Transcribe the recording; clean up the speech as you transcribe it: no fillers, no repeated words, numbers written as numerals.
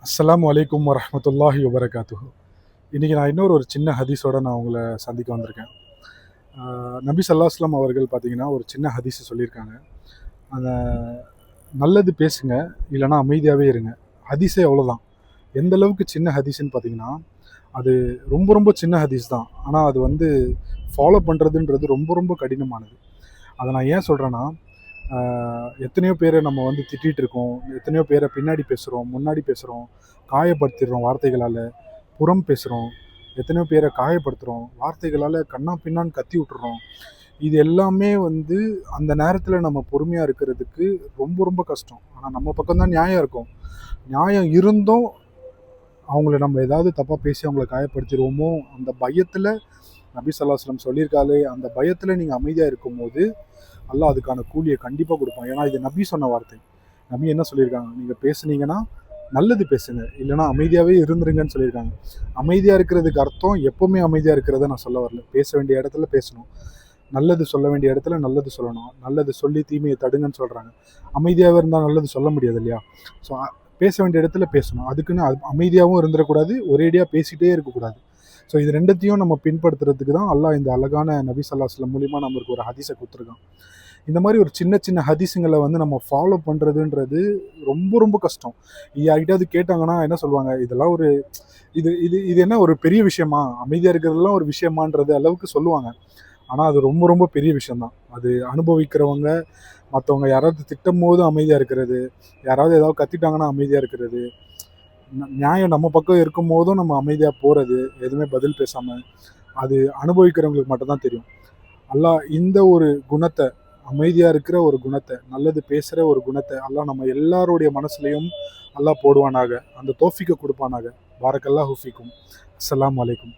அஸ்ஸலாமு அலைக்கும் வரஹ்மத்துல்லாஹி வபரகாத்துஹு. இன்றைக்கி நான் ஒரு சின்ன ஹதீஸோட நான் உங்களை சந்திக்க வந்திருக்கேன். நபி ஸல்லல்லாஹு அலைஹி வஸல்லம் அவர்கள் பார்த்தீங்கன்னா ஒரு சின்ன ஹதீஸ் சொல்லியிருக்காங்க. அந்த நல்லது பேசுங்க, இல்லைன்னா அமைதியாகவே இருங்க. ஹதீஸே அவ்வளோதான். எந்த அளவுக்கு சின்ன ஹதீஸ்ன்னு பார்த்தீங்கன்னா, அது ரொம்ப ரொம்ப சின்ன ஹதீஸ் தான். ஆனால் அது ஃபாலோ பண்ணுறதுன்றது ரொம்ப ரொம்ப கடினமானது. அதை நான் ஏன் சொல்கிறேன்னா, எத்தனையோ பேரை நம்ம திட்டிகிட்டு இருக்கோம், எத்தனையோ பேரை பின்னாடி பேசுகிறோம், முன்னாடி பேசுகிறோம், காயப்படுத்திடுறோம் வார்த்தைகளால், புறம் பேசுகிறோம், எத்தனையோ பேரை காயப்படுத்துகிறோம், வார்த்தைகளால் கண்ணா பின்னான்னு கத்தி விட்டுறோம். இது எல்லாமே அந்த நேரத்தில் நம்ம பொறுமையாக இருக்கிறதுக்கு ரொம்ப ரொம்ப கஷ்டம். ஆனால் நம்ம பக்கம்தான் நியாயம் இருக்கும். நியாயம் இருந்தும் அவங்கள நம்ம ஏதாவது தப்பாக பேசி அவங்கள காயப்படுத்திடுவோமோ அந்த பயத்தில், நபி ஸல்லல்லாஹு அலைஹி வஸல்லம் சொல்லியிருக்காலே, அந்த பயத்தில் நீங்கள் அமைதியாக இருக்கும்போது அல்லாஹ் அதுக்கான கூலியை கண்டிப்பாக கொடுப்பான். ஏன்னா இது நபி சொன்ன வார்த்தை. நபி என்ன சொல்லியிருக்காங்க, நீங்கள் பேசுனீங்கன்னா நல்லது பேசுங்க, இல்லைனா அமைதியாகவே இருந்துருங்கன்னு சொல்லியிருக்காங்க. அமைதியாக இருக்கிறதுக்கு அர்த்தம் எப்போவுமே அமைதியாக இருக்கிறத நான் சொல்ல வரல. பேச வேண்டிய இடத்துல பேசணும், நல்லது சொல்ல வேண்டிய இடத்துல நல்லது சொல்லணும், நல்லது சொல்லி தீமையை தடுங்கன்னு சொல்கிறாங்க. அமைதியாகவே இருந்தால் நல்லது சொல்ல முடியாது இல்லையா? ஸோ பேச வேண்டிய இடத்துல பேசணும். அதுக்குன்னு அமைதியாகவும் இருந்துடக்கூடாது, ஒரேடியாக பேசிகிட்டே இருக்கக்கூடாது. ஸோ இது ரெண்டுத்தையும் நம்ம பின்பற்றுறதுக்கு தான் அல்லாஹ் இந்த அழகான நபி ஸல்லல்லாஹு அலைஹி வஸல்லம் மூலிமா நம்மளுக்கு ஒரு ஹதீஸை கொடுத்துருக்கான். இந்த மாதிரி ஒரு சின்ன சின்ன ஹதீஸுங்களை நம்ம ஃபாலோ பண்ணுறதுன்றது ரொம்ப ரொம்ப கஷ்டம். யார்கிட்டயாவது கேட்டாங்கன்னா என்ன சொல்லுவாங்க, இதெல்லாம் ஒரு இது இது இது என்ன ஒரு பெரிய விஷயமா, அமைதியாக இருக்கிறதுலாம் ஒரு விஷயமான்றது அளவுக்கு சொல்லுவாங்க. ஆனால் அது ரொம்ப ரொம்ப பெரிய விஷயந்தான். அது அனுபவிக்கிறவங்க, மற்றவங்க யாராவது திட்டும் போது அமைதியாக இருக்கிறது, யாராவது ஏதாவது கத்திட்டாங்கன்னா அமைதியாக இருக்கிறது, நியாயம் நம்ம பக்கம் இருக்கும் போதும் நம்ம அமைதியாக போகிறது, எதுவுமே பதில் பேசாமல், அது அனுபவிக்கிறவங்களுக்கு மட்டும்தான் தெரியும். அல்லாஹ் இந்த ஒரு குணத்தை, அமைதியாக இருக்கிற ஒரு குணத்தை, நல்லது பேசுகிற ஒரு குணத்தை அல்லாஹ் நம்ம எல்லாருடைய மனசுலையும் அல்லாஹ் போடுவானாக, அந்த தௌஃபீக்கை கொடுப்பானாக. பாரக்கல்லாஹு ஃபீக்கும். அஸ்ஸலாமு அலைக்கும்.